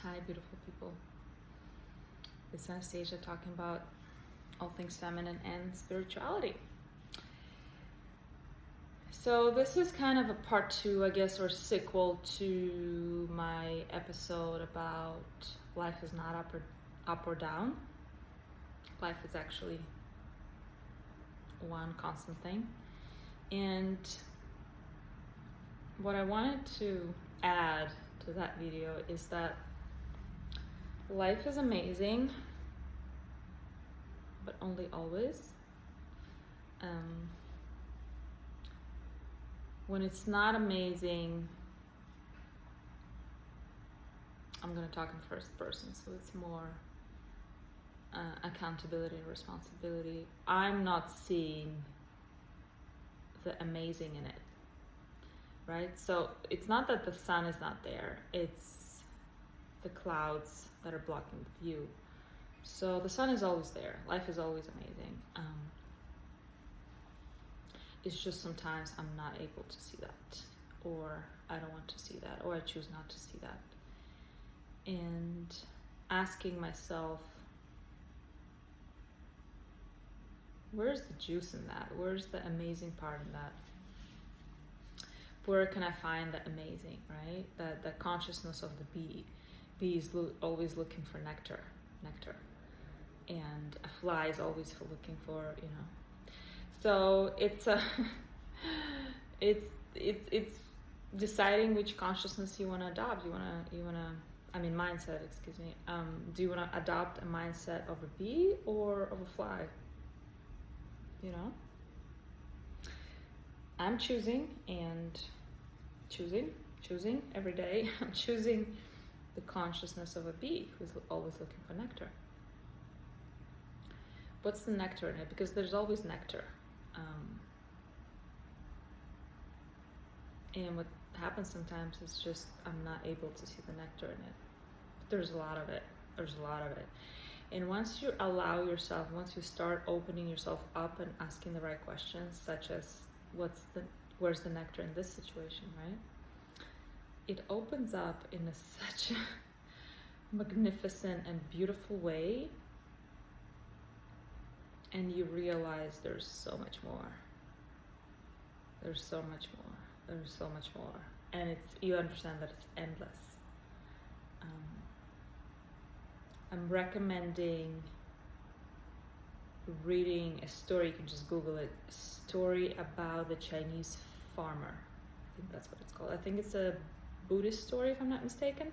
Hi, beautiful people. It's Anastasia talking about all things feminine and spirituality. So this is kind of a part 2, I guess, or sequel to my episode about life is not up or down. Life is actually one constant thing. And what I wanted to add to that video is that life is amazing, but only always. When it's not amazing, I'm going to talk in first person, so it's more accountability and responsibility. I'm not seeing the amazing in it, right? So it's not that the sun is not there, it's the clouds that are blocking the view. So the sun is always there, life is always amazing. It's just sometimes I'm not able to see that, or I don't want to see that, or I choose not to see that. And asking myself, where's the juice in that? Where's the amazing part in that? Where can I find the amazing, right? The consciousness of the bee. Bee is always looking for nectar. And a fly is always looking for, So it's it's deciding which consciousness you want to adopt. Mindset, excuse me. Do you want to adopt a mindset of a bee or of a fly? I'm choosing every day. I'm choosing the consciousness of a bee who's always looking for nectar. What's the nectar in it? Because there's always nectar. And what happens sometimes is just I'm not able to see the nectar in it. But there's a lot of it. And once you allow yourself, once you start opening yourself up and asking the right questions, such as where's the nectar in this situation, right? It opens up in such a magnificent and beautiful way, and you realize there's so much more. And you understand that it's endless. I'm recommending reading a story. You can just Google it. A story about the Chinese farmer. I think that's what it's called. I think it's a Buddhist story, if I'm not mistaken.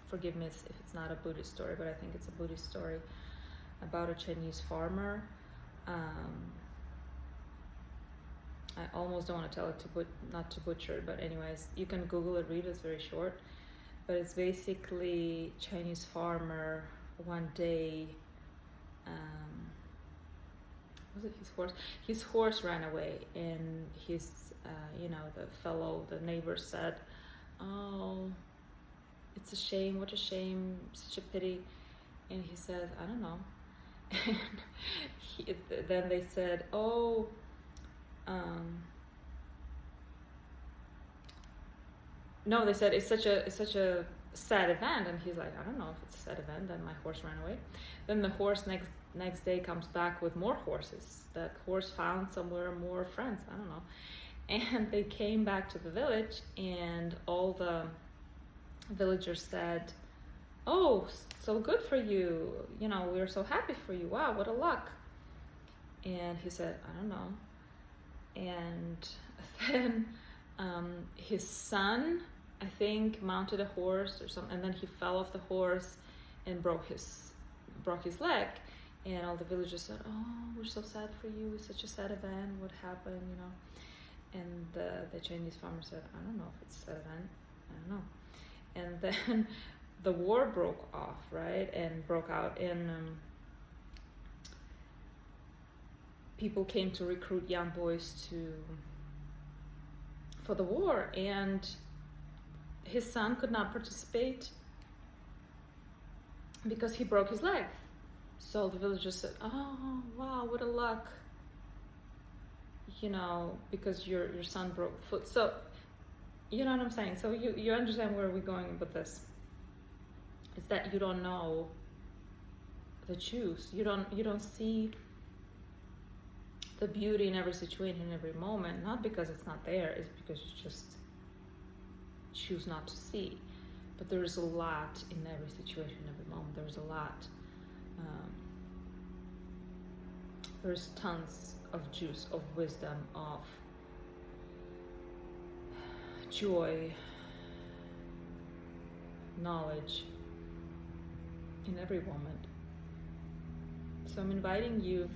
Forgive me if it's not a Buddhist story, but I think it's a Buddhist story about a Chinese farmer. I almost don't want to tell it not to butcher it, but anyways, you can Google it, read it. It's very short. But it's basically Chinese farmer one day, was it his horse? His horse ran away, and the neighbor said, "Oh, it's a shame, what a shame, such a pity." And he said, "I don't know." And then they said, "Oh, no," they said, it's such a sad event. And he's like, "I don't know if it's a sad event, then my horse ran away." Then the horse next day comes back with more horses. The horse found somewhere more friends, I don't know. And they came back to the village, and all the villagers said, "Oh, so good for you, we're so happy for you, wow, what a luck." And he said, "I don't know." And then his son, I think, mounted a horse or something, and then he fell off the horse and broke his leg. And all the villagers said, "Oh, we're so sad for you, it's such a sad event, what happened?" And the Chinese farmer said, "I don't know if it's a sad event, I don't know." And then the war broke off, right? And broke out, and people came to recruit young boys for the war, and his son could not participate because he broke his leg. So the villagers said, "Oh, wow, what a luck, because your son broke foot." So you know what I'm saying? So you understand where we're going with this. It's that you don't know the juice. You don't see the beauty in every situation, in every moment, not because it's not there, it's because you just choose not to see. But there's a lot in every situation, every moment. There's a lot. There's tons of juice, of wisdom, of joy, knowledge in every moment. So I'm inviting you,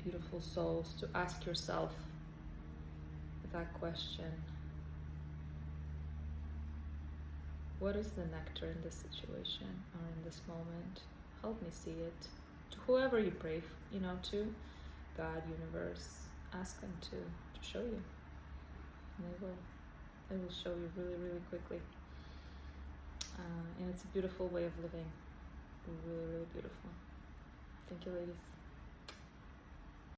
beautiful souls, to ask yourself that question. What is the nectar in this situation or in this moment? Help me see it. To whoever you pray, to God, universe, ask them to show you. And they will show you really, really quickly. And it's a beautiful way of living. Really, really beautiful. Thank you, ladies.